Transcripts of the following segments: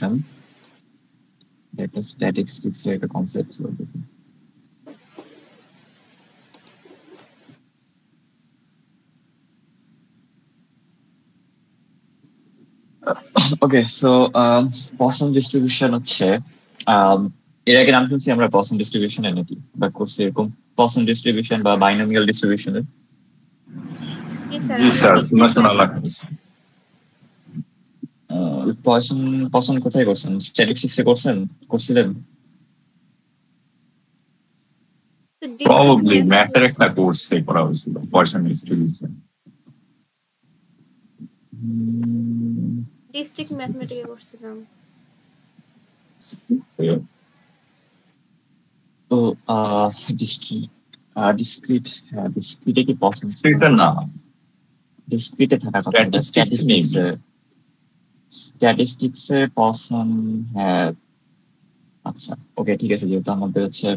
Distribution, একটা statistics এর একটা কনসেপ্ট। ওকে, সো পসম ডিস্ট্রিবিউশন হচ্ছে এর আগে নাম শুনছি আমরা পসম ডিস্ট্রিবিউশনের নাকি বা করছি এরকম পসম ডিস্ট্রিবিউশন বা বাইনোমিয়াল ডিস্ট্রিবিউশনের? জি স্যার, শোনা লাগতেছে। পসম পসম কোথায় করছেন? স্ট্যাটিস্টিক্সে করছিলেন? প্রবাবলি ম্যাথের একটা কোর্সে করা হয়েছিল পয়সন ডিস্ট্রিবিউশন। ডিস্ট্রিক্ট ম্যাথমেটিক্সে করছিলাম। তো ডিসক্রিটে কি পসম? ডিসক্রিটে না, ডিসক্রিটে থাকা কথা। স্ট্যাটিস্টিক্সে পসম, হ্যাঁ। আচ্ছা, ওকে, ঠিক আছে। যেহেতু আমাদের হচ্ছে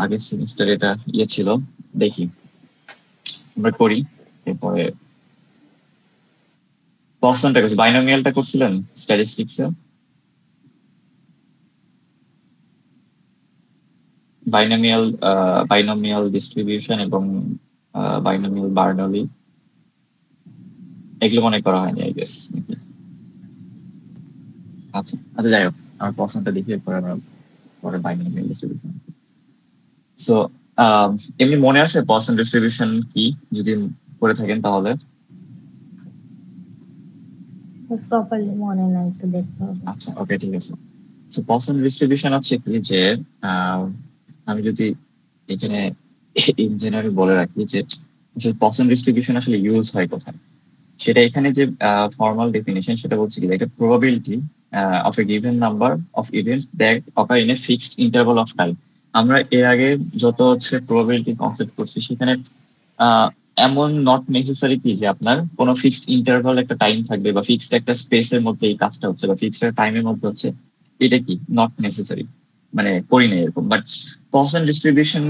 আগের সেমিস্টার এটা ছিল, দেখি আমরা করি। এরপরে পসমটা করছি, বাইনোমিয়ালটা করছিলেন স্ট্যাটিস্টিক্সে? বাইনোমিয়াল ডিস্ট্রিবিউশন এবং বাইনোমিয়াল বার্নলি এগুলো মনে করা হয়নি, আই গেস। আচ্ছা আচ্ছা, যাই হোক, আমার পছন্দটা দেখে পরে বাইনোমিয়াল ডিস্ট্রিবিউশন। সো এমনি মনে আছে পসম ডিস্ট্রিবিউশন কি? যদি করে থাকেন তাহলে। প্রপারলি মনে নাই, একটু দেখতে হবে। আচ্ছা, ওকে, ঠিক আছে। সো পসম ডিস্ট্রিবিউশন হচ্ছে কি যে আমি যদি এখানে ইন জেনারেল বলে রাখি যে পসম ডিস্ট্রিবিউশন আসলে ইউজ হয় কোথায়, সেটা এখানে যে ফর্মাল ডেফিনিশন সেটা বলছে কি, একটা probability of a given number of events that occur in a fixed interval of time. আমরা এর আগে যত হচ্ছে প্রবাবিলিটি কনসেপ্ট করছি সেখানে এমন নট নেসেসারি কি যে আপনার কোনো ফিক্সড ইন্টারভাল একটা টাইম থাকবে বা ফিক্সড একটা স্পেসের মধ্যে এই কাজটা হচ্ছে বা ফিক্সড একটা টাইমের মধ্যে হচ্ছে, এটা কি নট নেসেসারি, মানে করি না এরকম। বাট পসম ডিস্ট্রিবিউশন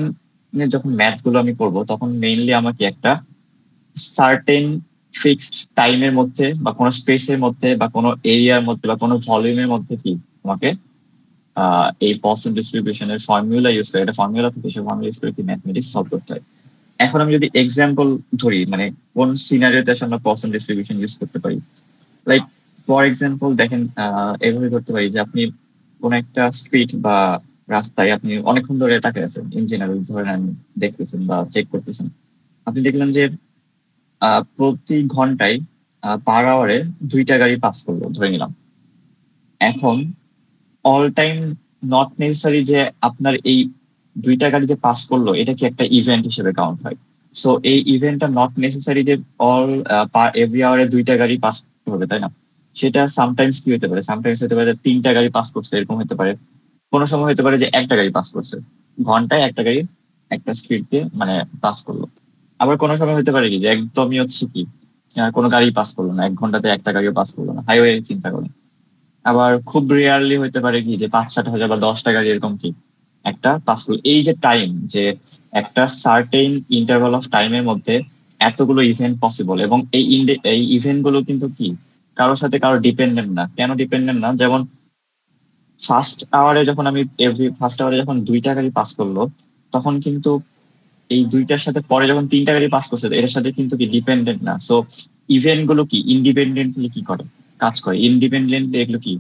যখন ম্যাথ গুলো আমি করবো তখন মেইনলি আমাকে একটা সার্টেন ফিক্সড টাইমের মধ্যে বা কোনো স্পেসের মধ্যে বা কোনো এরিয়ার মধ্যে বা কোনো ভলিউমের মধ্যে কি তোমাকে এই পসম ডিস্ট্রিবিউশনের ফর্মুলা ইউজ করে, একটা ফর্মুলা থেকে সেই ফর্মুলা ইউজ করে কি ম্যাথমেটিক্স সলভ করতে হয়। এখন আমি যদি এক্সাম্পল ধরি, মানে কোন সিনারিওতে আমরা পসম ডিস্ট্রিবিউশন ইউজ করতে পারি, লাইক ফর এক্সাম্পল দেখেন, এভাবে করতে পারি যে আপনি কোন একটা স্ট্রিট বা রাস্তায় আপনি অনেকক্ষণ ধরে তাকিয়ে আছেন, ইন জেনারেল ধরেন দেখতেছেন বা চেক করতেছেন। আপনি দেখলেন যে প্রতি ঘন্টায় পার আওয়ারে 2টা গাড়ি পাস করলো ধরে নিলাম। এখন অল টাইম নট নেসেসারি যে আপনার এই 2টা গাড়ি যে পাস করলো এটা কি একটা ইভেন্ট হিসেবে কাউন্ট হয়। সো এই ইভেন্টটা নট নেসেসারি যে অল এভরি আওয়ারে 2টা গাড়ি পাস করতে হবে, তাই না? সেটা সামটাইমস কি হতে পারে, সামটাইমস হতে পারে 3টা গাড়ি পাস করছে, এরকম হতে পারে। কোনো সময় হতে পারে যে একটা গাড়ি পাস করছে, ঘন্টায় একটা গাড়ি একটা স্ট্রিটকে মানে পাস করলো। আবার কোনো সময় হতে পারে কি যে একদমই হচ্ছে কি কোনো গাড়ি পাস করলো না, 1 ঘন্টাতে একটা গাড়িও পাস করলো না, হাইওয়ে চিন্তা করেন। আবার খুব রিয়ারলি হতে পারে কি যে 5-7 হাজার বা 10টা গাড়ি এরকম কি একটা পাস করলো। এই যে টাইম, যে একটা সার্টেন ইন্টারভাল অফ টাইমের মধ্যে এতগুলো ইভেন্ট পসিবল, এবং এই ইভেন্ট গুলো কিন্তু কি কারোর সাথে কারো ডিপেন্ডেন্ট না। কেন ডিপেন্ডেন্ট না? যেমন ফার্স্ট আওয়ারে যখন 2টা গাড়ি পাস করলো, তখন কিন্তু এই 2টার সাথে পরে যখন 3টা গাড়ি পাস করছে এর সাথে কিন্তু কি ডিপেন্ডেন্ট না। সো ইভেন্ট গুলো কি ইন্ডিপেন্ডেন্টলি কি করে, কাজ করে, ইন্ডিপেন্ডেন্টলি এগুলো কি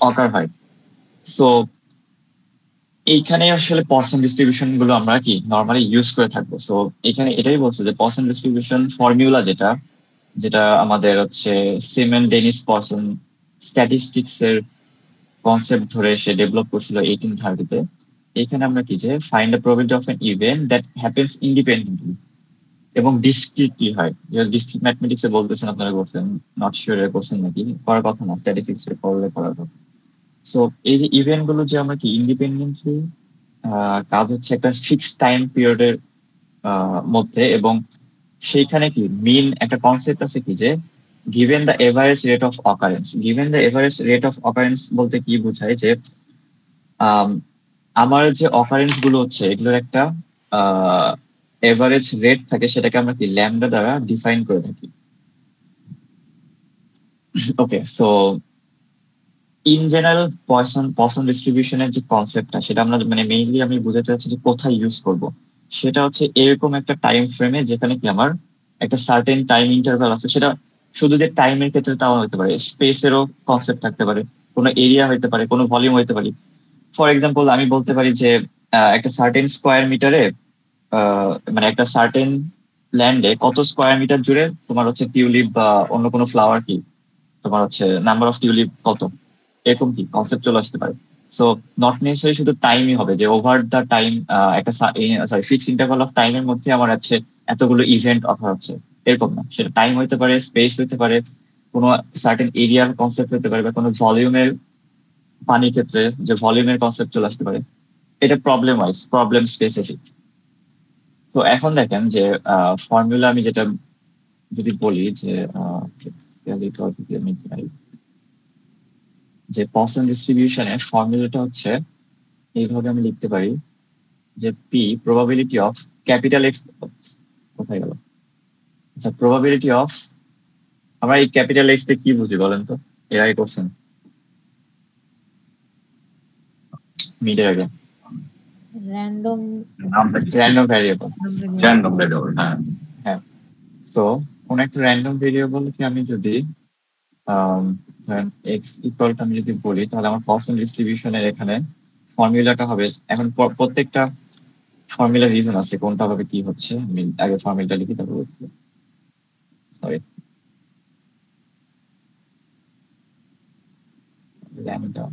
অকার হয়। সো এইখানে আসলে পসম ডিস্ট্রিবিউশন গুলো আমরা কি নর্মালি ইউজ করে থাকবো। সো এখানে এটাই বলছে যে পসম ডিস্ট্রিবিউশন ফর্মুলা যেটা আমাদের হচ্ছে সিমেন ডেনিস পসম স্ট্যাটিস্টিক্স এর কনসেপ্ট ধরে সে ডেভেলপ করছিল 1830-তে। এখানে আমরা কি যে find the probability of an event that happens independently এবং ডিসক্রিটলি হয়। ডিসক্রিট ম্যাথমেটিক্সে বলতেছেন, আপনারা বলছেন, নট শিওর এর কোশ্চেন নাকি করার কথা না, স্ট্যাটিস্টিক্স এ পড়লে করার কথা। সো এই যে ইভেন্ট গুলো যে আমরা কি ইন্ডিপেন্ডেন্টলি কাজ হচ্ছে একটা ফিক্সড টাইম পিরিয়ডের মধ্যে, এবং সেইখানে কি মেইন একটা কনসেপ্ট আছে কি যে given the average rate of occurrence. Given the average rate of occurrence বলতে কি বোঝায় যে আমার যে অকারেন্স গুলো হচ্ছে এগুলোর একটা এভারেজ রেট থাকে, সেটাকে আমরা কি ল্যামডা দ্বারা ডিফাইন করে থাকি। ওকে, সো ইন জেনারেল পয়সন ডিস্ট্রিবিউশনের যে কনসেপ্টটা, সেটা আমরা মানে মেইনলি আমি বুঝাতে চাচ্ছি যে কোথায় ইউজ করব। সেটা হচ্ছে এরকম একটা টাইম ফ্রেমে যেখানে কি আমার একটা সার্টেন টাইম ইন্টারভ্যাল আছে। সেটা শুধু যে টাইমের ক্ষেত্রে তাও হতে পারে, স্পেসেরও কনসেপ্ট থাকতে পারে, কোনো এরিয়া হতে পারে, কোনো ভলিউম হতে পারে। ফর এক্সাম্পল আমি বলতে পারি যে একটা সার্টেন স্কোয়ার মিটারে, মানে একটা সার্টেন ল্যান্ডে কত স্কোয়ার মিটার জুড়ে তোমার হচ্ছে টিউলিপ বা অন্য কোনো ফ্লাওয়ার কি তোমার হচ্ছে নাম্বার অফ টিউলিপ কত, এরকম কি কনসেপ্ট চলে আসতে পারে। সো নট নেসেসারি শুধু টাইমই হবে যে ওভার দ্য টাইম একটা সরি ফিক্স ইন্টারভাল অফ টাইমের মধ্যে আমার আছে এতগুলো ইভেন্ট অফার হচ্ছে, এরকম না। সেটা টাইম হইতে পারে, স্পেস হইতে পারে, কোনো সার্টেন এরিয়ার কনসেপ্ট হতে পারে, বা কোনো ভলিউমের, পানির ক্ষেত্রে যে ভলিউমের কনসেপ্ট চলে আসতে পারে। এটা প্রবলেম ওয়াইজ, প্রবলেম স্পেসিফিক। তো এখন দেখেন যে ফর্মুলা আমি যেটা যদি বলি যে আমি চাই যে পসন ডিস্ট্রিবিউশনের ফর্মুলাটা হচ্ছে এইভাবে আমি লিখতে পারি যে P probability of capital x, কোথায় গেল, আচ্ছা প্রবাবিলিটি অফ, আমরা এই ক্যাপিটাল এক্স তে কি বুঝি বলেন তো, এর আগে করছেন মিডের আগে? র্যান্ডম নামটা কি? Random variable. র্যান্ডম ভ্যারিয়েবল, হ্যাঁ। হ্যাঁ, সো কোন একটা র্যান্ডম ভেরিয়েবলকে আমি যদি এক্স ইকুয়াল আমি যদি বলি, তাহলে আমার পসন ডিস্ট্রিবিউশনের এখানে ফর্মুলাটা হবে। এখন প্রত্যেকটা ফর্মুলা রিজন আছে কোনটা হবে কি হচ্ছে, আমি আগে ফর্মুলাটা লিখি তারপর বলছি। সরি, ল্যামডা,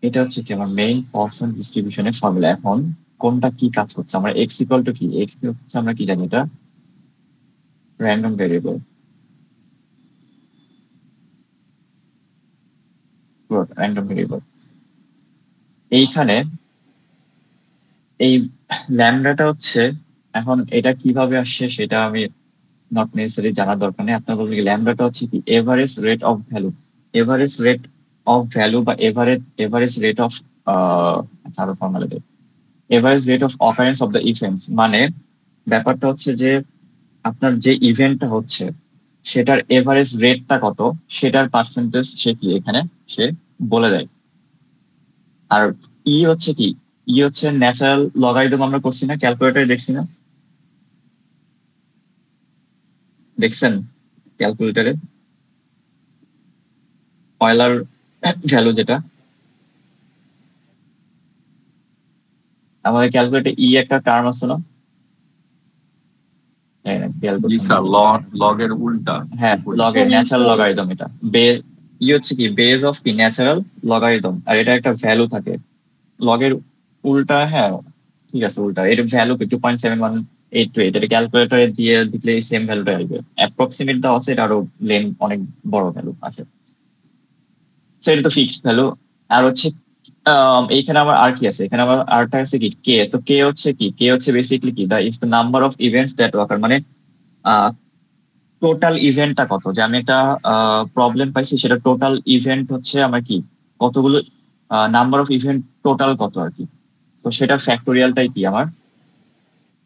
এটা হচ্ছে কি আমার মেইন পসন ডিস্ট্রিবিউশনের ফর্মুলা। এখন কোনটা কি কাজ করছে, আমরা এক্স ইকুয়াল টু কি, এক্স হচ্ছে আমরা কি জানি, এটা র্যান্ডম ভেরিয়েবল, র্যান্ডম ভেরিয়েবল। এইখানে এই ল্যামডাটা হচ্ছে, এখন এটা কিভাবে আসছে সেটা আমি নট নেসেসারি জানার দরকার নেই। আপনার বলবেন ল্যামডাটা হচ্ছে কি average rate of value, average rate of value বা এভারেজ রেট অফ আরো formal, average rate of occurrence of the events. মানে ব্যাপারটা হচ্ছে যে আপনার যে ইভেন্টটা হচ্ছে সেটার এভারেজ রেটটা কত, সেটার পার্সেন্টেজ সে কি এখানে সে বলে দেয়। আর ই হচ্ছে কি, ই হচ্ছে ন্যাচারাল লগারিদম, আমরা করছি না ক্যালকুলেটারে, দেখছি না, দেখছেন ক্যালকুলেটারে অয়লার ভ্যালু যেটা আমাদের ক্যালকুলেটে ই একটা টার্ম আছে না, খেয়াল জি করছেন স্যার, নাকি? লগের উল্টা। হ্যাঁ, লগের ন্যাচারাল লগারিদম। এটা ই হচ্ছে কি বেজ অফ কি ন্যাচারাল লগারিদম, আর এটা একটা ভ্যালু থাকে লগের উল্টা। হ্যাঁ ঠিক আছে, উল্টা এর ভ্যালু কি 2.7182, এটা ক্যালকুলেটরে দিয়ে দিলে সেম ভ্যালুটা আসবে। অ্যাপ্রক্সিমেট দেওয়া আছে, এটা আরো লেন অনেক বড় ভ্যালু আসে। সো এটা তো ফিক্সড ভ্যালু। আর হচ্ছে এইখানে আমার আর কি আছে, এখানে আমার আরটা আছে কি কে। তো কে হচ্ছে কি, কে হচ্ছে বেসিক্যালি কি is the number of events that occur, মানে টোটাল ইভেন্টটা কত, যে আমি একটা প্রবলেম পাইছি সেটা টোটাল ইভেন্ট হচ্ছে আমার কি কতগুলো, নাম্বার অফ ইভেন্ট টোটাল কত আর কি। তো সেটা ফ্যাক্টোরিয়ালটাই কি আমার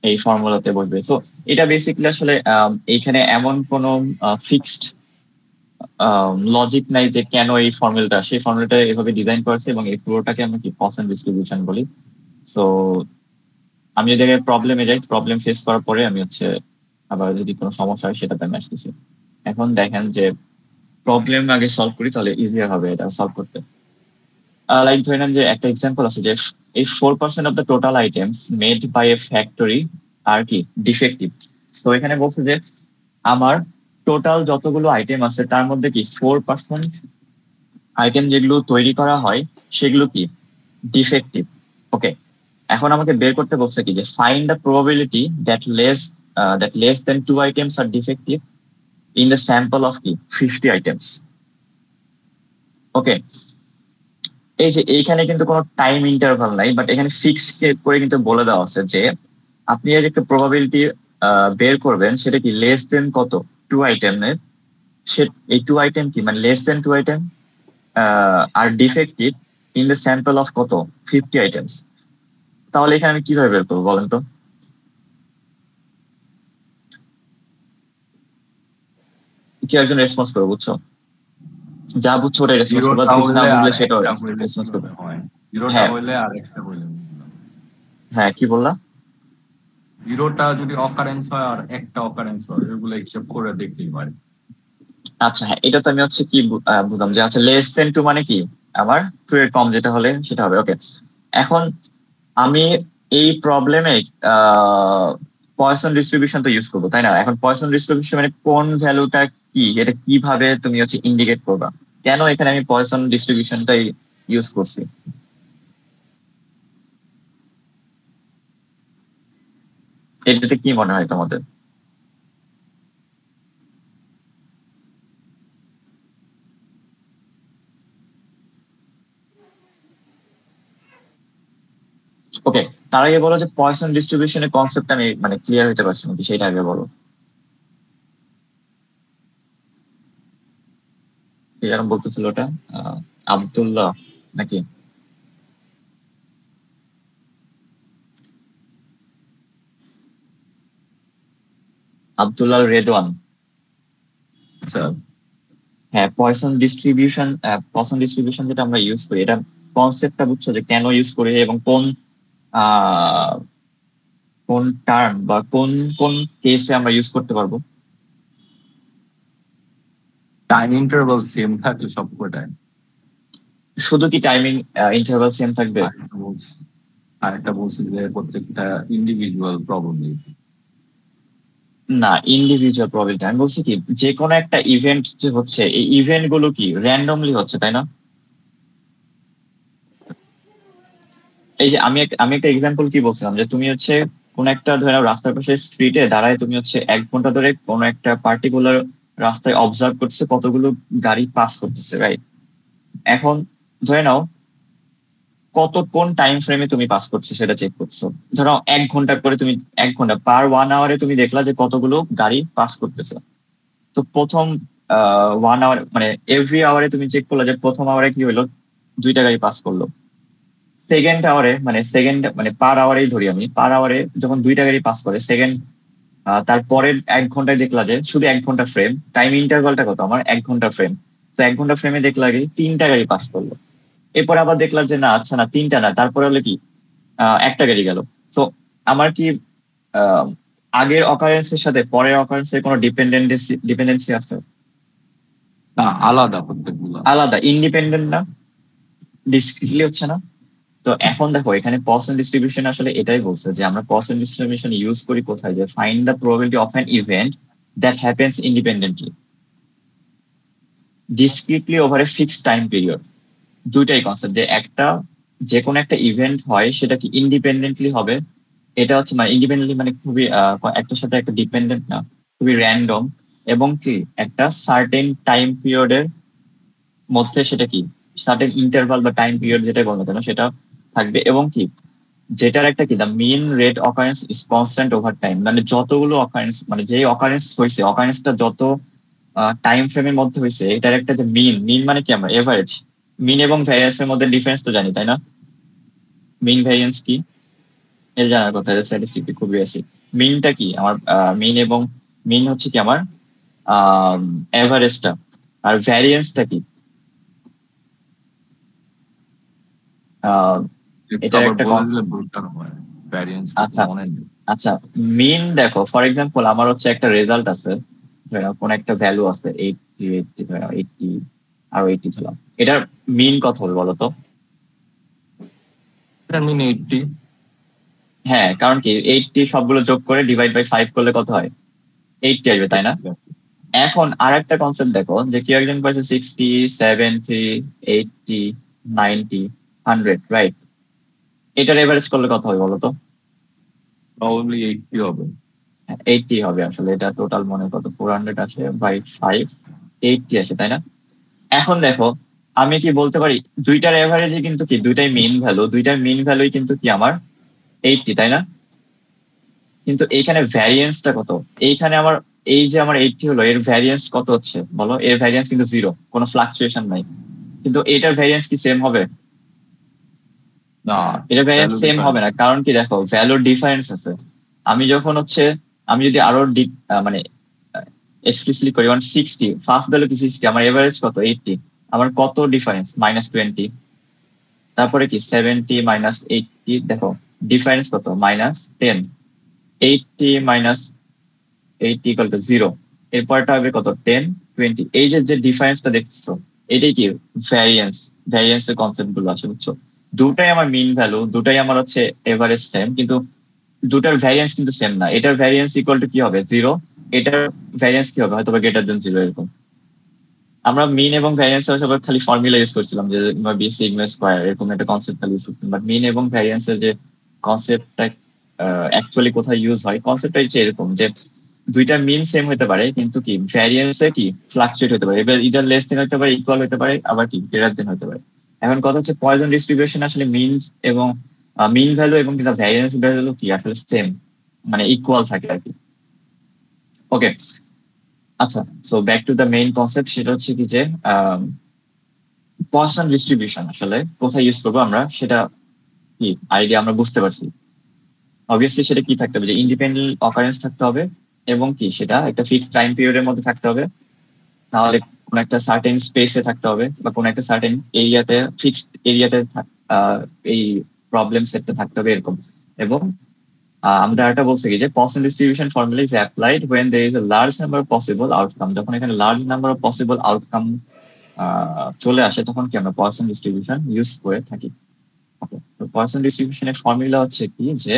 এই ফর্মুলাতে বসবে। সো এটা বেসিক্যালি আসলে এইখানে এমন কোনো ফিক্সড লজিক নাই যে কেন এই ফর্মুলাটা, সেই ফর্মুলাটা এভাবে ডিজাইন করেছে, এবং এই পুরোটাকে আমরা কি পসন ডিস্ট্রিবিউশন বলি। সো আমি যদি প্রবলেমে যাই, প্রবলেম ফেস করার পরে আমি হচ্ছে আবার যদি কোনো সমস্যা হয় সেটাতে আমি আসতেছি। এখন দেখেন যে প্রবলেম আগে সলভ করি, তাহলে ইজিয়ার হবে এটা সলভ করতে। লাইক ধরে নেন যে একটা এক্সাম্পল আছে যে এই 4% of the total items made by a factory আর কি ডিফেক্টিভ। তো এখানে বলছে যে আমার টোটাল যতগুলো আইটেম আছে তার মধ্যে কি 4% আইটেম যেগুলো তৈরি করা হয় সেগুলো কি ডিফেক্টিভ। ওকে, এখন আমাকে বের করতে বলছে কি যে find the probability that less than 2 items are defective in the sample of কি 50 আইটেমস। ওকে, এই যে এইখানে কিন্তু কোনো টাইম ইন্টারভাল নাই, বাট এখানে ফিক্স করে কিন্তু বলে দেওয়া আছে যে আপনি এর একটা প্রবাবিলিটি বের করবেন, সেটা কি লেস দেন কত 2 আইটেমের, সে এই 2 আইটেম কি মানে less than 2 item are defective in the sample of কত 50 আইটেমস। তাহলে এখানে আমি কিভাবে বের করবো বলেন তো? কেউ একজন রেসপন্স করো, বুঝছো? যা বুঝছো ওটাই রেসপন্স করবে, জিরোটা কিছু না হইলে আর বুঝলে সেটাও একটা হইলে রেসপন্স করবে। কিভাবে হয়? জিরোটা হ্যাঁ হইলে আর একটা হইলে বুঝলাম। হ্যাঁ, কি বললা? জিরোটা যদি অকারেন্স হয় আর একটা অকারেন্স হয়, এগুলো হিসাব করে দেখলেই হয়। আচ্ছা হ্যাঁ, এটা তো আমি হচ্ছে কি বুঝলাম যে আচ্ছা লেস দেন টু মানে কি আমার টু এর কম যেটা হলে সেটা হবে। ওকে, এখন আমি এই প্রবলেমে পয়সন ডিস্ট্রিবিউশন তো ইউজ করবো, তাই না? এখন পয়সন ডিস্ট্রিবিউশন মানে কোন ভ্যালুটা কি, এটা কিভাবে তুমি হচ্ছে ইন্ডিকেট করবা? কেন এখানে আমি পয়সন ডিস্ট্রিবিউশনটাই ইউজ করছি? এটাতে কি মনে হয় তোমাদের? ওকে, তার আগে বলো যে পয়সন ডিস্ট্রিবিউশনের কনসেপ্ট আমি মানে ক্লিয়ার হতে পারছি নাকি, সেটা আগে বলো। কে যেন বলতেছিল ওটা? আব্দুল্লাহ নাকি? আব্দুল্লাহ রেদওয়ান। আচ্ছা, হ্যাঁ, পয়সন ডিস্ট্রিবিউশন যেটা আমরা ইউজ করি, এটা কনসেপ্টটা বুঝছো যে কেন ইউজ করি এবং কোন আহ কোন টার্ম বা কোন কোন কেসে আমরা ইউজ করতে পারবো? টাইম ইন্টারভাল সেম থাকলে সব কটায়। শুধু কি টাইমিং ইন্টারভাল সেম থাকবে? আরেকটা বলছি যে প্রত্যেকটা ইন্ডিভিজুয়াল প্রবাবিলিটি। না, ইন্ডিভিজুয়াল প্রবলেমটা আমি বলছি কি, যে কোনো একটা ইভেন্ট যে হচ্ছে, এই ইভেন্ট গুলো কি র্যান্ডমলি হচ্ছে, তাই না? এই যে আমি একটা এক্সাম্পল কি বলছিলাম, যে তুমি হচ্ছে কোন একটা ধরে নাও রাস্তার পাশে স্ট্রিটে দাঁড়ায় তুমি হচ্ছে 1 ঘন্টা ধরে কোন একটা পার্টিকুলার রাস্তায় অবজার্ভ করছে কতগুলো গাড়ি পাস করতেছে, রাইট? এখন ধরে নাও কোন টাইম ফ্রেমে তুমি পাস করছো সেটা চেক করছো। ধরো 1 ঘন্টা করে তুমি 1 ঘন্টা পার 1 আওয়ারে তুমি দেখলা যে কতগুলো গাড়ি পাস করতেছে। তো প্রথম 1 আওয়ার মানে এভরি আওয়ারে তুমি চেক করলা যে প্রথম আওয়ারে কি হলো, 2টা গাড়ি পাস করলো। সেকেন্ড আওয়ারে মানে পার আওয়ারেই ধরি আমি, পার আওয়ারে যখন 2টা গাড়ি পাস করে সেকেন্ড, তারপরের 1 ঘন্টায় দেখলা যে শুধু 1 ঘন্টা ফ্রেম, টাইম ইন্টারভালটা কত আমার, 1 ঘন্টা ফ্রেম। তো 1 ঘন্টা ফ্রেমে দেখলা যে 3টা গাড়ি পাস করলো। এরপর আবার দেখলা যে না, আচ্ছা না, 3টা না, তারপরে হলো কি একটা গাড়ি গেল। সো আমার কি আহ, আগের অকারেন্সের সাথে পরের অকারেন্সের কোনো ডিপেন্ডেন্সি আছে? না, আলাদা প্রত্যেকগুলো। আলাদা, ইন্ডিপেন্ডেন্ট না, ডিসক্রিটলি হচ্ছে না। তো এখন দেখো এখানে পয়সন ডিস্ট্রিবিউশন আসলে এটাই বলছে যে আমরা পয়সন ডিস্ট্রিবিউশন ইউজ করি কোথায়, যে find the probability of an event that happens independently discretely over a fixed time period. দুইটাই কনসেপ্ট, যে যে কোনো একটা ইভেন্ট হয় সেটা কি ইন্ডিপেন্ডেন্টলি হবে, এটা হচ্ছে মানে ইন্ডিপেন্ডেন্টলি মানে খুবই একটার সাথে একটা ডিপেন্ডেন্ট না, খুবই র্যান্ডম, এবং কি একটা সার্টেন টাইম পিরিয়ডের মধ্যে সেটা কি সার্টেন ইন্টারভাল বা টাইম পিরিয়ড যেটাই বলো না কেন সেটা থাকবে, এবং কি যেটার একটা কি the mean rate occurrence is constant over time, মানে যতগুলো অকারেন্স মানে যে অকারেন্স হয়েছে অকারেন্সটা যত টাইম ফ্রেমের মধ্যে হয়েছে এটার একটা যে মিন মানে কি আমরা এভারেজ, মিন এবং ভ্যারিয়েন্স এর মধ্যে ডিফারেন্স তো জানি, তাই না? মিন ভ্যারিয়েন্স কি এটা জানার কথা, স্ট্যাটিস্টিক খুব বেসিক। মিনটা কি আমার, মিন হচ্ছে কি আমার এভারেজটা, আর ভ্যারিয়েন্সটা কি আহ, একটু এটার আবার একটা বলে দিলে কনসেপ্ট। বেটার হয়, ভ্যারিয়েন্সটা তো আচ্ছা মনে নেই। আচ্ছা, মিন দেখো ফর এক্সাম্পল আমার হচ্ছে একটা রেজাল্ট আছে, ধরে নাও কোন একটা ভ্যালু আছে 80, ধরে নাও 80 আর 80 ধরলাম, এটার মিন কত হবে বলো তো? মিন 80। হ্যাঁ, কারণ কি 80 সবগুলো যোগ করে ডিভাইড বাই 5 করলে কত হয়, 80 আসবে, তাই না? এখন আর একটা কনসেপ্ট দেখো, যে কেউ একজন পাইছে 60, 70, 80, 90, 100, রাইট? এটার এভারেজ করলে কত হবে বলো তো? প্রবাবলি 80 হবে। 80 হবে আসলে, এটা টোটাল মনে কত 400 আসে বাই 5, 80 আসে, তাই না? এখন দেখো আমি কি বলতে পারি, দুইটার এভারেজে কিন্তু কি দুইটাই দুইটার মিন ভ্যালুই কিন্তু কি আমার 80, তাই না? কিন্তু এইখানে ভ্যারিয়েন্সটা কত, এইখানে আমার এই যে আমার 80 হলো, এর ভ্যারিয়েন্স কত হচ্ছে বলো? এর ভ্যারিয়েন্স কিন্তু 0, কোনো ফ্লাকচুয়েশন নাই। কিন্তু এটার ভ্যারিয়েন্স কি সেম হবে? না, এটা ভ্যারিয়েন্স ভ্যালু সেম ডিফারেন্স। হবে না, কারণ কি দেখো ভ্যালুর ডিফারেন্স আছে। আমি যখন হচ্ছে আমি যদি আরো মানে এক্সপ্লিসিটলি করি 160, ফার্স্ট ভ্যালু কি 60, আমার এভারেজ কত 80, আমার কত ডিফারেন্স -20, তারপরে কি 70 -80, দেখো ডিফারেন্স কত -10, 80 -80 ইকুয়াল টু 0, এরপরটা হবে কত 10 20, এই যে ডিফারেন্সটা দেখছো এটাই কি ভ্যারিয়েন্সের কনসেপ্ট গুলো আসে, বুঝছো? দুটাই আমার মিন ভ্যালু, দুটাই আমার হচ্ছে এভারেজ সেম, কিন্তু দুটার ভ্যারিয়েন্স কিন্তু সেম না। এটার ভ্যারিয়েন্স ইকুয়াল টু কি হবে 0, এটার ভ্যারিয়েন্স কি হবে হয়তো গ্রেটার দেন 0 এরকম। আমরা মিন এবং ভ্যারিয়েন্স সবাই খালি ফর্মুলা ইউজ করছিলাম যে বি সিগমা স্কয়ার এরকম একটা কনসেপ্ট খালি ইউজ করছিলাম, বাট মিন এবং ভ্যারিয়েন্সের যে কনসেপ্টটা অ্যাকচুয়ালি কোথায় ইউজ হয়, কনসেপ্টটা হচ্ছে এরকম যে দুইটা মিন সেম হতে পারে কিন্তু কি ভ্যারিয়েন্সে কি ফ্লাকচুয়েট হতে পারে, এবার ইদার লেস দেন হতে পারে, ইকুয়াল হতে পারে, আবার কি গ্রেটার দেন হতে পারে। এখন কথা হচ্ছে পয়জন ডিস্ট্রিবিউশন আসলে মিন এবং মিন ভ্যালু এবং কিন্তু ভ্যারিয়েন্স ভ্যালু কি আসলে সেম, মানে ইকুয়াল থাকে আর কি। ওকে, আচ্ছা, so back to the main concept, সেটা হচ্ছে কি যে পয়সন ডিস্ট্রিবিউশন আসলে কোথায় ইউজ করবো আমরা, সেটা কি আইডিয়া আমরা বুঝতে পারছি। অবভিয়াসলি সেটা কি থাকতে হবে, যে ইন্ডিপেন্ডেন্ট অকারেন্স থাকতে হবে এবং কি সেটা একটা ফিক্সড টাইম পিরিয়ডের মধ্যে থাকতে হবে, তাহলে কোন একটা সার্টেন স্পেসে থাকতে হবে বা কোন একটা সার্টেন এরিয়াতে, ফিক্সড এরিয়াতে এই প্রবলেম সেটটা থাকতে হবে এরকম। এবং আমরা একটা বলছি কি যে poison distribution formula is applied when there is a large number of possible outcome, যখন এখানে large number of possible outcome চলে আসে তখন কি আমরা পয়সন ডিস্ট্রিবিউশন ইউজ করে থাকি। ওকে, তো পয়সন ডিস্ট্রিবিউশনের ফর্মুলা হচ্ছে কি যে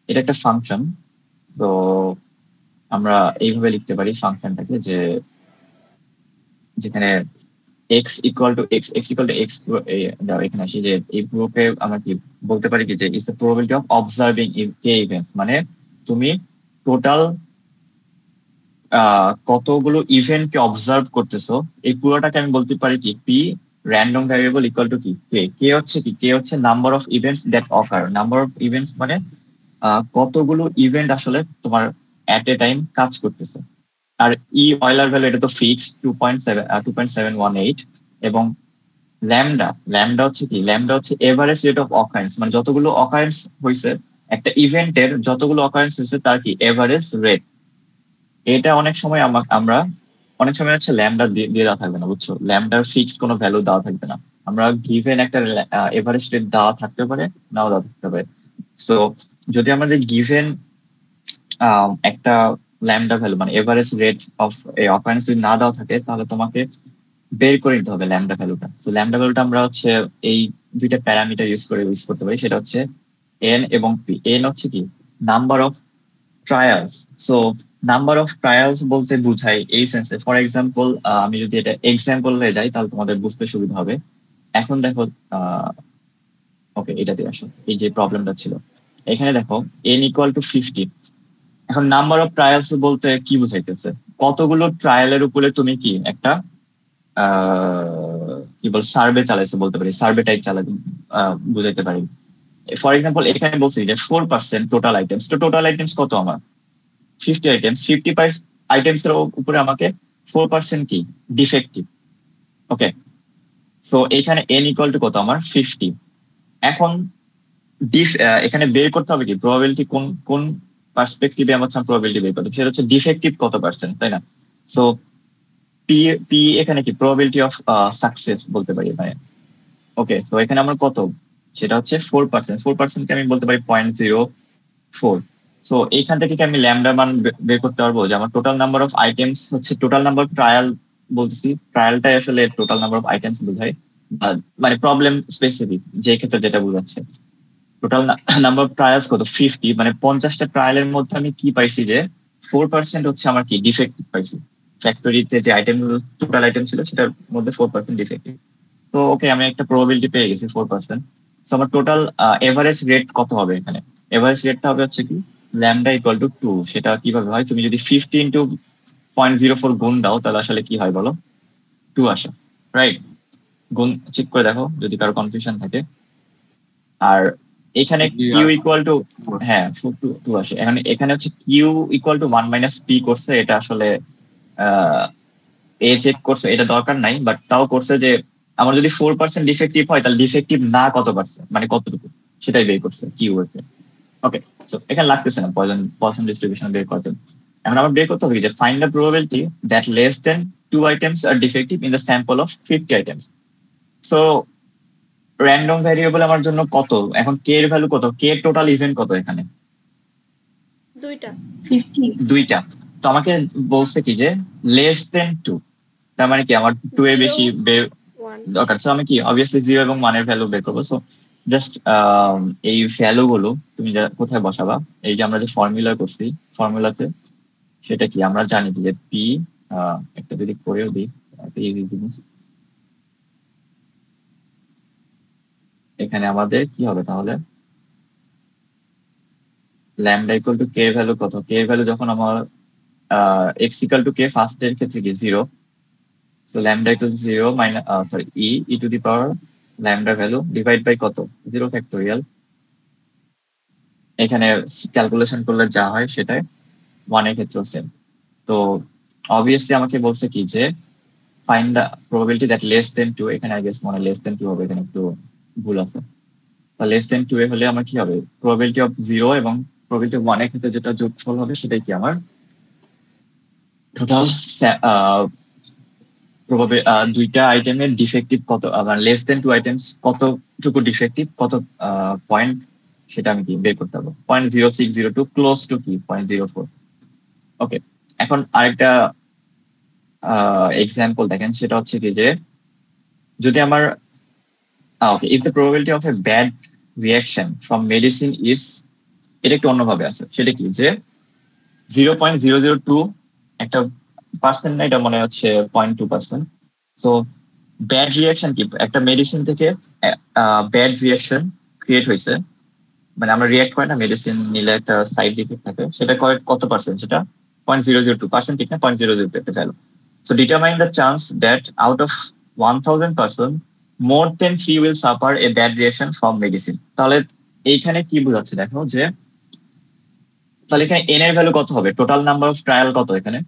এটা একটা ফাংশন, তো আমরা এইভাবে লিখতে পারি ফাংশনটাকে যে যেখানে x ইকুয়াল টু x, এখানে আসি যে এই প্রুফে আমরা কি বলতে পারি কি যে it's the probability of observing K events, মানে তুমি টোটাল কতগুলো ইভেন্টকে অবজার্ভ করতেছো, এই পুরোটাকে আমি বলতে পারি কি P random variable equal to কি কে। কে হচ্ছে কি, কে হচ্ছে number of events that ochre, number of events মানে কতগুলো ইভেন্ট আসলে তোমার এট এ টাইম কাজ করতেছে। আর ই অয়লার ভ্যালু এটা তো ফিক্সড 2.718, এবং ল্যামডা হচ্ছে কি, ল্যামডা হচ্ছে এভারেজ রেট অফ অকারেন্স, মানে যতগুলো অকারেন্স হয়েছে একটা ইভেন্টের, যতগুলো অকারেন্স হয়েছে তার কি এভারেজ রেট। এটা অনেক সময় আমরা অনেক সময় হচ্ছে ল্যামডা দিয়ে দেওয়া থাকবে না, বুঝছো, ল্যামডার ফিক্সড কোনো ভ্যালু দেওয়া থাকবে না, আমরা গিভেন একটা এভারেজ রেট দেওয়া থাকতে পারে, নাও দেওয়া থাকতে পারে। সো যদি আমাদের গিভেন একটা ল্যামডা ভ্যালু মানে এভারেজ রেট অফ অকারেন্স যদি না দেওয়া থাকে, তাহলে তোমাকে বের করে নিতে হবে ল্যামডা ভ্যালুটা। সো ল্যামডা ভ্যালুটা আমরা হচ্ছে এই দুইটা প্যারামিটার ইউজ করতে পারি, সেটা হচ্ছে এন এবং পি। এন হচ্ছে কি number of trials, so number of trials বলতে বুঝাই এই সেন্সে, ফর এক্সাম্পল আমি যদি এটা এক্সাম্পল হয়ে যাই তাহলে তোমাদের বুঝতে সুবিধা হবে। এখন দেখো ওকে, এটাতে আসো, এই যে প্রবলেমটা ছিল এখানে দেখো এন ইকুয়াল টু 50, এখন নাম্বার অফ ট্রায়ালস বলতে কি বুঝাইতেছে, কতগুলো ট্রায়ালের উপরে তুমি কি একটা কি বল সার্ভে চালাইছো বলতে পারি, সার্ভে টাইপ চালাতে বুঝাইতে পারি। ফর এক্সাম্পল এখানে বলছি যে 4% টোটাল আইটেমস, তো টোটাল আইটেমস কত আমার 50 আইটেমস, 50 আইটেমস এর উপরে আমাকে 4% কি ডিফেক্টিভ। ওকে, সো এখানে এন ইকুয়াল টু কত আমার 50। এখন এখানে বের করতে হবে কি প্রবাবিলিটি কোন কোন পার্সপেক্টিভে আমার প্রবাবিলিটি বের করতে, সেটা হচ্ছে ডিফেক্টিভ কত পার্সেন্ট, তাই না? সো পি পি এখানে কি প্রবাবিলিটি অফ সাকসেস বলতে পারি এখানে। ওকে, সো এখানে আমার কত, সেটা হচ্ছে 4%, 4%কে আমি বলতে পারি 0.04। সো এইখান থেকে কি আমি ল্যামডা মান বের করতে পারবো যে আমার টোটাল নাম্বার অফ আইটেমস হচ্ছে টোটাল নাম্বার অফ ট্রায়াল, বলতেছি ট্রায়ালটাই আসলে টোটাল নাম্বার অফ আইটেমস বোঝায়, মানে প্রবলেম স্পেসিফিক যে ক্ষেত্রে যেটা বোঝাচ্ছে। টোটাল নাম্বার অফ ট্রায়ালস কত 50, মানে 50টা ট্রায়ালের মধ্যে আমি কি পাইছি যে 4% হচ্ছে আমার কি ডিফেক্টিভ পাইছি, ফ্যাক্টরিতে যে আইটেম টোটাল আইটেম ছিল সেটার মধ্যে 4% ডিফেক্টিভ। তো ওকে, আমি একটা প্রবাবিলিটি পেয়ে গেছি 4%। সো আমার টোটাল এভারেজ রেট কত হবে, এখানে এভারেজ রেটটা হবে হচ্ছে কি ল্যামডা ইকুয়াল টু 2। সেটা কিভাবে হয়, তুমি যদি 50 ইন্টু 0.04 গুণ দাও তাহলে আসলে কি হয় বলো, 2 আসে, রাইট? গুণ চেক করে দেখো যদি কারো কনফিউশন থাকে। আর এখানে কিউ ইকুয়াল টু, হ্যাঁ 2 আসে। এখানে হচ্ছে Q equal to 1 minus P করছে, এটা আসলে এ চেক করছে, এটা দরকার নাই, বাট তাও করছে যে আমার যদি 4% ডিফেক্টিভ হয় তাহলে ডিফেক্টিভ না কত পার্সেন্ট, মানে কতটুকু, সেটাই বের করছে কিউ এতে। ওকে, সো এখানে লাগতেছে না পয়জন ডিস্ট্রিবিউশন বের করার জন্য। এখন আমার বের করতে হবে যে find the probability that less than 2 items are defective in the sample of 50 items. So random variable আমার জন্য কত, এখন কে এর ভ্যালু কত, কে টোটাল ইভেন্ট কত এখানে? দুইটা 50 দুইটা। তো আমাকে বলছে কি যে লেস দেন 2, তার মানে কি আমার 2 এর বেশি বের দরকার। সো আমি কি অবভিয়াসলি 0 এবং 1 এর ভ্যালু বের করবো। সো জাস্ট এই ভ্যালু গুলো তুমি কোথায় বসাবা, এই যে আমরা যে ফর্মুলা করছি ফর্মুলাতে সেটা কি আমরা জানি যে পি, একটা যদি করেও দিই একটা ইজি জিনিস, এখানে আমাদের কি হবে তাহলে lambda equal to K value কত, কে ভ্যালু যখন আমার X equal to K first এর ক্ষেত্রে কি 0, so lambda equal 0 minus sorry E to the power lambda value divide by কত 0 ফ্যাক্টোরিয়াল, এখানে ক্যালকুলেশন করলে যা হয় সেটাই 1 এর ক্ষেত্রেও সেম। তো অবভিয়াসলি আমাকে বলছে কি যে find the probability that less than 2, এখানে আই গেস মনে লেস দেন 2 হবে, এখানে একটু ভুল আছে। তো লেস দেন 2 এ হলে আমার কি হবে প্রবাবিলিটি অফ 0 এবং প্রবাবিলিটি অফ 1 এর ক্ষেত্রে যেটা যোগফল হবে সেটাই কি আমার টোটাল দুইটা আইটেমের ডিফেক্টিভ কত, লেস দেন 2 আইটেমস কতটুকু ডিফেক্টিভ, কত পয়েন্ট, সেটা আমি কি বের করতে পারবো। 0.0602 ক্লোজ টু কি 0.04। ওকে, এখন আরেকটা এক্সাম্পল দেখেন, সেটা হচ্ছে কি যে যদি আমার okay if the probability of A bad reaction from medicine is, এটা একটু অন্যভাবে আছে, সেটা কি যে 0.002 একটা পার্সেন্ট না, এটা মনে হচ্ছে 0.2%। সো ব্যাড রিয়াকশন কি, একটা মেডিসিন থেকে ব্যাড রিয়াকশন ক্রিয়েট হয়েছে, মানে আমরা রিয়াক্ট করি না মেডিসিন নিলে একটা সাইড ইফেক্ট থাকে, সেটা কত পার্সেন্ট, সেটা 0.002%, ঠিক না 0.002 একটা value. So determine the chance that out of 1000 person more than 3 will suffer a bad reaction from medicine. তাহলে এইখানে কি বোঝাচ্ছে দেখো যে তাহলে এখানে এন এর ভ্যালু কত হবে, টোটাল নাম্বার অফ ট্রায়াল কত এখানে?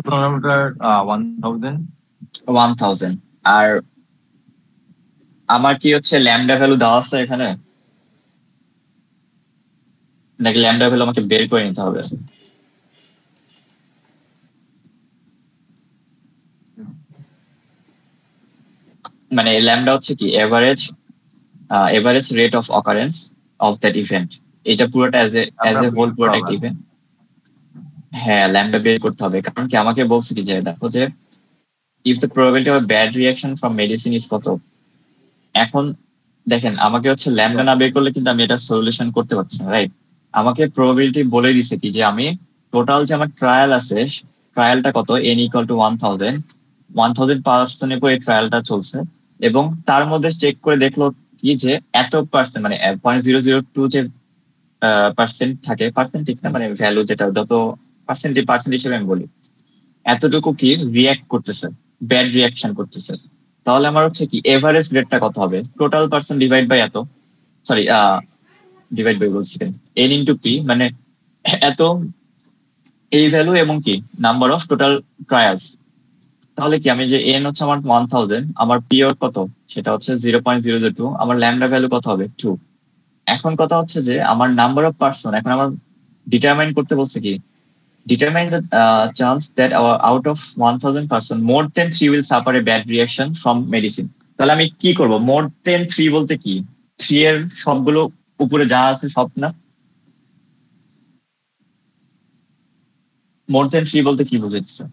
কিলোমিটার 1000। 1000। আর আমার কি হচ্ছে ল্যামডা ভ্যালু দেওয়া আছে এখানে, নাকি ল্যামডা ভ্যালু আমাকে বের করে নিতে হবে? মানে ল্যামডা হচ্ছে কি average rate of occurrence of that event, এটা পুরোটা অ্যাজ এ হোল পুরোটা একটা ইভেন্ট। হ্যাঁ ল্যামডা বের করতে হবে, কারণ কি আমাকে বলছে কি যে দেখো যে if the probability of bad reaction from medicine is কত। এখন দেখেন আমাকে হচ্ছে ল্যামডা না বের করলে কিন্তু আমি এটা সলিউশন করতে পারছি না, রাইট? আমাকে প্রবাবিলিটি বলে দিছে কি যে আমি টোটাল যে আমার ট্রায়াল আছে, ট্রায়ালটা কত, এন ইকুয়াল টু 1000 পার্সনের উপর এই ট্রায়ালটা চলছে, এবং তার মধ্যে চেক করে দেখলো কি যে এত পার্সেন্ট, মানে 0.002 যে পার্সেন্ট থাকে, পার্সেন্ট ঠিক না, মানে ভ্যালু যেটা যত পার্সেন্ট হিসেবে আমি বলি, এতটুকু কি রিয়াক্ট করতেছে, ব্যাড রিয়াকশন করতেছে। তাহলে আমার হচ্ছে কি এভারেজ রেটটা কত হবে, টোটাল পার্সেন্ট ডিভাইড বাই এত, সরি ডিভাইড বাই বলছি এন ইন্টু পি, মানে এত এই ভ্যালু এবং কি নাম্বার অফ টোটাল ট্রায়ালস। তাহলে কি আমি যে এন হচ্ছে আমার 1000, আমার পি ওর কত, সেটা হচ্ছে 0.002, আমার ল্যামডা ভ্যালু কত হবে 2। এখন কথা হচ্ছে যে আমার নাম্বার অফ পার্সন, এখন আমার ডিটারমাইন করতে বলছে কি determine the chance that out of 1000 person more than 3 will suffer a bad reaction from medicine. তাহলে আমি কি করব, মোর দেন 3 বলতে কি 3 এর সবগুলো উপরে যা আছে সব না, মোর দেন 3 বলতে কি বোঝাচ্ছে?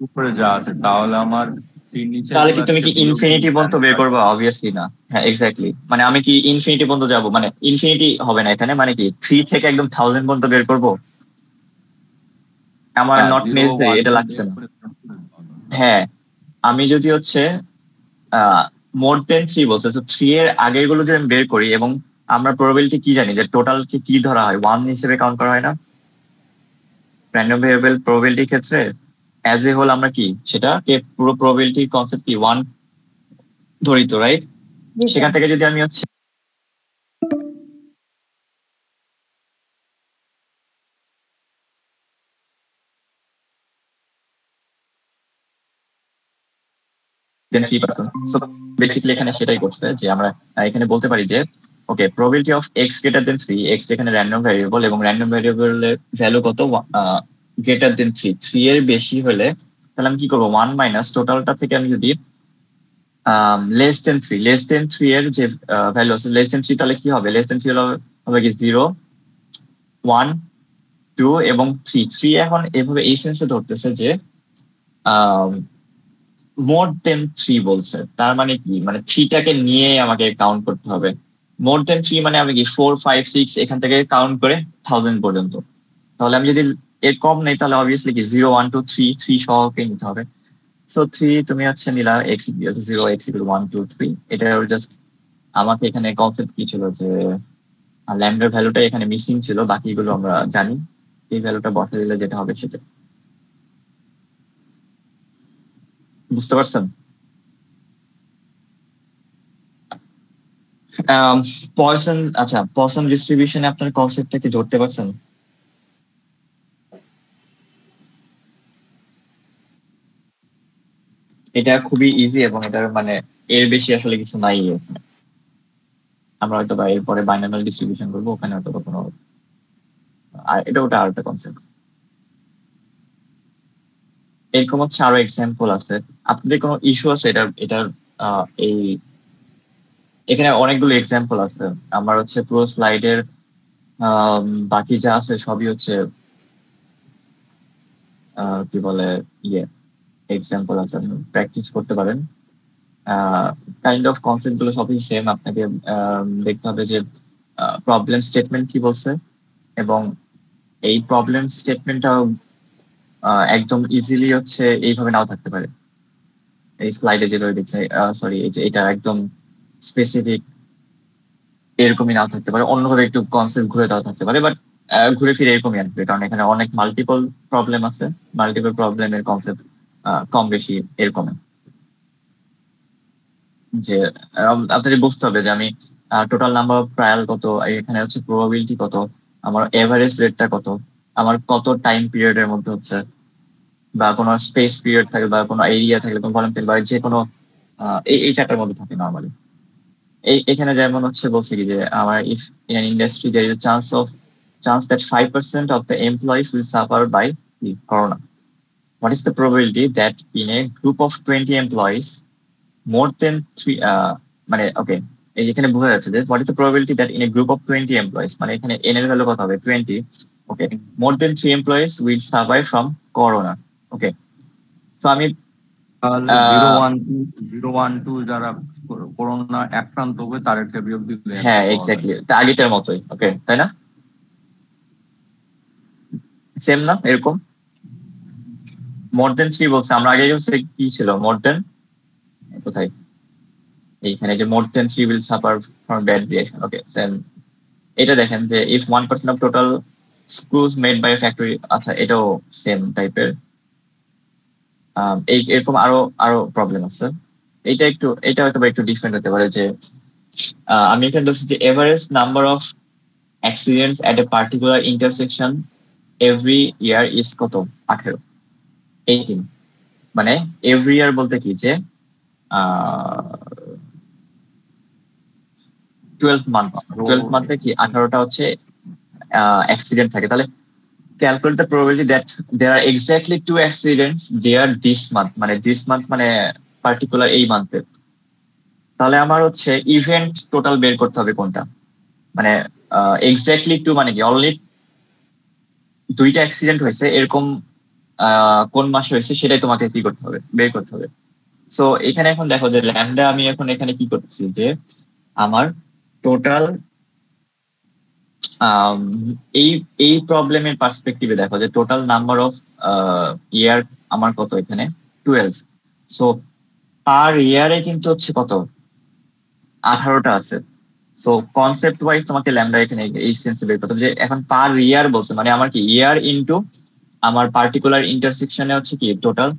উপরে যা আছে তাহলে আমার 3 নিচে, তাহলে কি তুমি কি ইনফিনিটি পর্যন্ত বের করবে? অবভিয়াসলি না। হ্যাঁ এক্স্যাক্টলি, মানে আমি কি ইনফিনিটি পর্যন্ত যাব, মানে ইনফিনিটি হবে না এখানে, মানে কি 3 থেকে একদম 1000 পর্যন্ত বের করব, আমার নট নেসেসারি, এটা লাগছে না। হ্যাঁ আমি যদি হচ্ছে মোর দেন 3 বলছে, তো 3 এর আগের গুলো যদি আমি বের করি, এবং আমরা প্রবাবিলিটি কি জানি যে টোটাল কি ধরা হয় 1 হিসেবে কাউন্ট করা হয় না র্যান্ডম ভেরিয়েবল প্রবাবিলিটির ক্ষেত্রে, অ্যাজ এ হোল আমরা কি সেটা পুরো প্রবাবিলিটি কনসেপ্ট কি 1 ধরি তো, রাইট? সেখান থেকে যদি আমি হচ্ছে দেন 3%। সো বেসিক্যালি এখানে সেটাই করছে যে আমরা এখানে বলতে পারি যে okay probability of X greater than 3, X এখানে র্যান্ডম ভ্যারিয়েবল এবং র্যান্ডম ভ্যারিয়েবলের ভ্যালু কত গ্রেটার দেন 3 এর বেশি হলে তাহলে আমি কি করবো 1 মাইনাস টোটালটা থেকে আমি যদি লেস দেন 3 এর যে ভ্যালু আছে লেস দেন 3 তাহলে কি হবে লেস দেন 3 হবে কি 0 1 2 এবং 3 এখন এভাবে এই সেন্সে ধরতেছে যে মোর দেন 3 বলছে তার মানে কি মানে 3টাকে নিয়ে আমাকে কাউন্ট করতে হবে মোর দেন 3 মানে আমি কি 4 5 6 এখান থেকে কাউন্ট করে 1000 পর্যন্ত তাহলে আমি যদি এর কম নেই তাহলে অবভিয়াসলি কি 0 1 2 3 3 সহকে নিতে হবে সো 3 তুমি হচ্ছে নিলা x equal to 0 x equal 1 2 3 এটা জাস্ট আমাকে এখানে কনসেপ্ট কি ছিল যে ল্যামডার ভ্যালুটা এখানে মিসিং ছিল বাকিগুলো আমরা জানি এই ভ্যালুটা বসে দিলে যেটা হবে সেটা বুঝতে পারছেন পয়সন ডিস্ট্রিবিউশনে আপনার কনসেপ্টটা কি ধরতে পারছেন এটা খুবই ইজি এবং এটার মানে এর বেশি আসলে কিছু নাই এখানে আমরা হয়তো বা এরপরে বাইনারিয়াল ডিস্ট্রিবিউশন করবো ওখানে হয়তো কোনো আর এটা ওটা আরেকটা কনসেপ্ট এরকম হচ্ছে আরো এক্সাম্পল আছে আপনাদের কোনো ইস্যু আছে এটার এই এখানে অনেকগুলো এক্সাম্পল আছে আমার হচ্ছে পুরো স্লাইডের বাকি যা আছে সবই হচ্ছে কি বলে এক্সাম্পল আছে আপনি প্র্যাকটিস করতে পারেন কাইন্ড অফ কনসেপ্ট গুলো সবই সেম আপনাকে দেখতে হবে যে প্রবলেম স্টেটমেন্ট কি বলছে এবং এই প্রবলেম স্টেটমেন্টটা একদম ইজিলি হচ্ছে এইভাবে নাও থাকতে পারে এই স্লাইডে যেভাবে দেখছে সরি এই যে এটা একদম স্পেসিফিক এরকমই নাও থাকতে পারে অন্যভাবে একটু কনসেপ্ট ঘুরে দেওয়া থাকতে পারে বাট ঘুরে ফিরে এরকমই আসবে কারণ এখানে অনেক মাল্টিপল প্রবলেম আছে মাল্টিপল প্রবলেমের কনসেপ্ট কম বেশি এরকম যে আপনাদের বুঝতে হবে যে আমি টোটাল নাম্বার অফ ট্রায়াল কত এখানে হচ্ছে প্রবাবিলিটি কত আমার এভারেজ রেটটা কত আমার কত টাইম পিরিয়ডের মধ্যে হচ্ছে বা কোনো স্পেস পিরিয়ড থাকে বা কোনো এরিয়া থাকলে কোনো ভলিউম বা যে কোনো এই চারটার মধ্যে থাকে নর্মালি এখানে যেমন হচ্ছে বলছে কি যে আমার if in an industry there is a chance that 5% of the employees will suffer by the corona. What is the probability that in a group of 20 employees, more than 3, মানে ওকে এখানে বোঝা যাচ্ছে যে what is the probability that in a group of 20 employees, মানে এখানে n এর value কত হবে 20, ওকে more than 3 employees will survive from corona. Okay so আমি 012 যারা করোনা আক্রান্ত হবে তাদেরকে বিয়োগ দিলে হ্যাঁ এক্স্যাক্টলি টার্গেটের মতোই ওকে তাই না সেম না এরকম মোর দেন 3 বলছে আমরা আগে হচ্ছে কি ছিল মোর দেন কোথায় এইখানে যে more than 3 will suffer from bad reaction okay same এটা দেখেন যে if 1% of total screws made by factory আচ্ছা এটাও সেম টাইপের এরকম আরো প্রবলেম আছে এটা হয়তো একটু ডিফারেন্ট হতে পারে যে আমি এখানে বলছি যে average number of accidents at a particular intersection every year is কত 18 মানে এভরি ইয়ার বলতে কি যে 12 মান্থে কি 18টা হচ্ছে অ্যাক্সিডেন্ট থাকে তাহলে calculate the probability that there are exactly 2 accidents there this month মানে পার্টিকুলার এই মান্থে তাহলে আমার হচ্ছে ইভেন্ট টোটাল বের করতে হবে কোনটা মানে এক্স্যাক্টলি 2 মানে কি অনলি 2টা অ্যাক্সিডেন্ট হয়েছে এরকম কোন মাসে হয়েছে সেটাই তোমাকে কি করতে হবে বের করতে হবে সো এখানে এখন দেখো যে ল্যামডা আমি এখন এখানে কি করতেছি যে আমার টোটাল এই প্রবলেমের পার্সপেক্টিভে দেখো যে টোটাল নাম্বার অফ ইয়ার আমার কত এখানে 12 সো পার ইয়ারে কিন্তু হচ্ছে কত 18টা আছে সো কনসেপ্ট ওয়াইজ তোমাকে ল্যামডা এখানে এই সেন্সে বের করতে হবে যে এখন পার ইয়ার বলছে মানে আমার কি ইয়ার ইনটু আমার পার্টিকুলার ইন্টারসেকশনে হচ্ছে কি টোটাল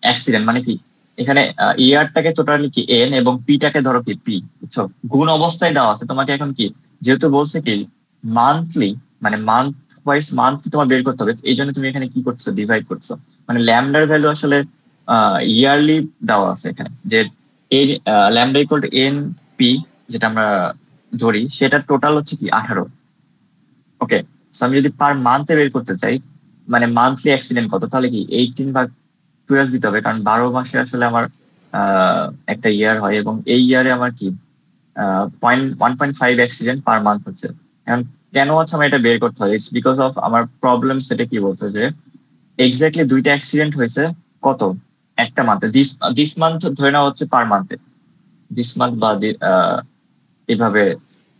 অ্যাক্সিডেন্ট মানে কি এখানে ইয়ারটাকে টোটালি কি এন এবং পিটাকে ধরো কি পি বুঝছো গুণ অবস্থায় দেওয়া আছে তোমাকে এখন কি যেহেতু বলছে কি মান্থলি মানে মান্থ ওয়াইজ মান্থ তোমার বের করতে হবে এই জন্য তুমি এখানে কি করছো ডিভাইড করছো মানে ল্যামডার ভ্যালু আসলে ইয়ারলি দেওয়া আছে এখানে, যে এই lambda equal two N P যেটা আমরা ধরি, সেটা টোটাল হচ্ছে কি 18। ওকে, আমি যদি পার মান্থে বের করতে চাই, মানে মান্থলি অ্যাক্সিডেন্ট কত, তাহলে কি 18 ভাগ 12 দিতে হবে, কারণ 12 মাসে আসলে আমার একটা ইয়ার হয়, এবং এই ইয়ারে আমার কি 1.5 অ্যাক্সিডেন্ট পার মান্থ হচ্ছে। এখন কেন হচ্ছে আমার এটা বের করতে হয়, ইটস বিকজ অফ আমার প্রবলেম সেটা কি বলছে যে এক্স্যাক্টলি 2টা অ্যাক্সিডেন্ট হয়েছে কত একটা মান্থে, দিস মান্থ ধরে নেওয়া হচ্ছে পার মান্থে, দিস মান্থ বা এভাবে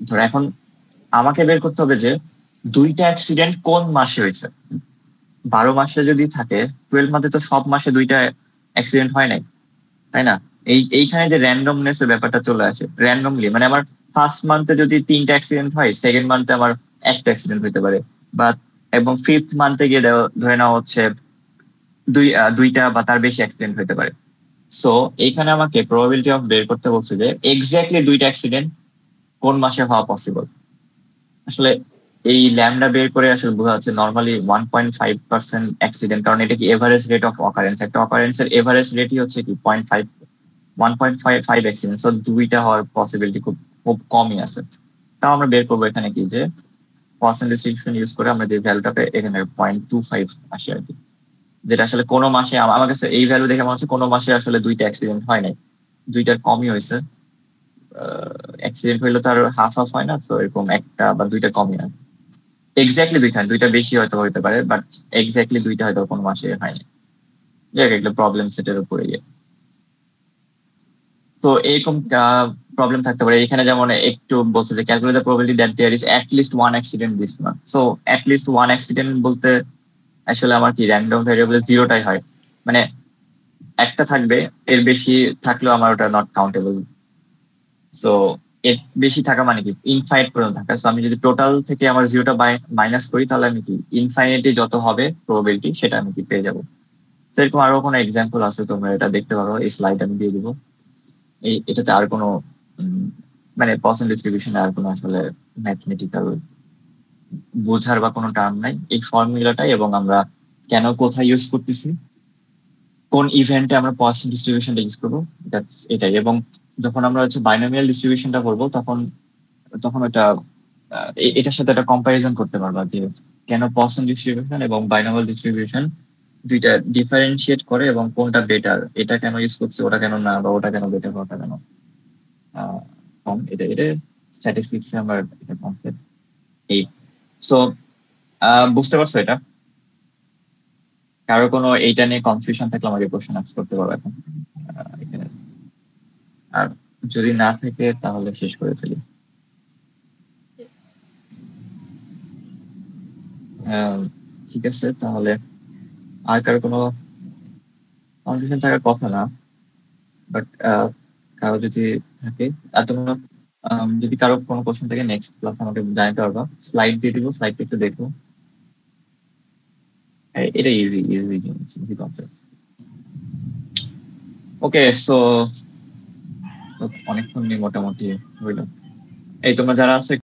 ধরে। এখন আমাকে বের করতে হবে যে 2টা অ্যাক্সিডেন্ট কোন মাসে হয়েছে। 12 মাসে যদি থাকে, 12 মাসে তো সব মাসে 2টা অ্যাক্সিডেন্ট হয় নাই, তাই না? এইখানে যে র্যান্ডমনেস এর ব্যাপারটা চলে আসে, র্যান্ডমলি মানে আমার ফার্স্ট মান্থে যদি 3টা অ্যাক্সিডেন্ট হয়, সেকেন্ড মান্থে আমার একটা অ্যাক্সিডেন্ট হতে পারে, বা এবং ফিফথ মান্থে গিয়ে ধরে নেওয়া হচ্ছে দুইটা বা তার বেশি অ্যাক্সিডেন্ট হতে পারে। সো এইখানে আমাকে প্রবাবিলিটি অফ বের করতে বলছে যে এক্স্যাক্টলি 2টা অ্যাক্সিডেন্ট কোন মাসে হওয়া পসিবল। আসলে এই ল্যামডা বের করে আসলে বোঝা যাচ্ছে নর্মালি 1.5% অ্যাক্সিডেন্ট, কারণ এটা কি এভারেজ রেট অফ অকারেন্স, একটা অকারেন্সের এভারেজ রেটই হচ্ছে কি 1.5 অ্যাক্সিডেন্ট, সো 2টা হওয়ার পসিবিলিটি খুব খুব কমই আছে। তাও আমরা বের করবো এখানে কি যে পার্সেন্ট ডিস্ট্রিবিউশন ইউজ করে আমরা যে ভ্যালুটাকে এখানে 0.25 আসে আর কি, যেটা আসলে কোনো মাসে আমার কাছে এই ভ্যালু দেখে মনে হচ্ছে কোনো মাসে আসলে 2টা অ্যাক্সিডেন্ট হয় নাই, 2টার কমই হয়েছে। অ্যাক্সিডেন্ট হইলে তো আর হাফ হাফ হয় না, তো এরকম একটা বা 2টা কমই হয়। এক্স্যাক্টলি 2টা বেশি হয়তো হইতে পারে, বাট এক্স্যাক্টলি 2টা হয়তো কোনো মাসে হয়নি। যাক, এগুলো প্রবলেম সেটের উপরে গিয়ে। তো এরকম প্রবলেম থাকতে পারে এখানে, যেমন একটু বলছে যে calculate the probability that there is at least one accident this month. So at least one accident বলতে আসলে আমার কি র্যান্ডম ভ্যারিয়েবল 0টাই হয়, মানে একটা থাকবে, এর বেশি থাকলেও আমার ওটা নট কাউন্টেবল। সো এর বেশি থাকা মানে কি ইনফাইনাইট পর্যন্ত থাকা। সো আমি যদি টোটাল থেকে আমার 0টা মাইনাস করি, তাহলে আমি কি ইনফাইনাইটে যত হবে প্রবাবিলিটি সেটা আমি কি পেয়ে যাবো। সেরকম আরো কোনো এক্সাম্পল আছে, তোমরা এটা দেখতে পারো, এই স্লাইড আমি দিয়ে দিবো। এটাতে আর কোনো মানে পার্সেন্ট ডিস্ট্রিবিউশনে আর কোনো আসলে ম্যাথমেটিক্যাল বোঝার বা কোনো টার্ম নাই, এই ফর্মুলাটাই, এবং আমরা কেন কোথায় ইউজ করতেছি, কোন ইভেন্টে আমরা পার্সেন্ট ডিস্ট্রিবিউশনটা ইউজ করবো, এটাই। এবং যখন আমরা হচ্ছে বাইনোমিয়াল ডিস্ট্রিবিউশনটা করবো, তখন তখন ওটা এটার সাথে একটা কম্পারিজন করতে পারবা যে কেন পার্সেন্ট ডিস্ট্রিবিউশন এবং বাইনোমিয়াল ডিস্ট্রিবিউশন 2টা ডিফারেন্সিয়েট করে, এবং কোনটা বেটার, এটা কেন ইউজ করছে, ওটা কেন না, বা ওটা কেন বেটার, ওটা কেন কম। এটা স্ট্যাটিস্টিক্স এ আমার এটা কনসেপ্ট এই। সো বুঝতে পারছো এটা? কারো কোনো এইটা নিয়ে কনফিউশন থাকলে আমাকে কোশ্চেন আস্ক করতে পারো এখন এখানে, আর যদি না থাকে তাহলে শেষ করে ফেলি। ঠিক আছে, তাহলে আর কারো কোনো কনফিউশন থাকার কথা না, বাট কারো যদি থাকে, আর তোমরা যদি কারো কোনো কোশ্চেন থাকে নেক্সট ক্লাস আমাকে জানাতে পারবা, স্লাইড দিয়ে দিব, স্লাইডটা একটু দেখো। এটা ইজি ইজি জিনিস, ইজি কনসেপ্ট। ওকে, সো অনেকক্ষণ মোটামুটি হইলো। এই তোমরা যারা আছে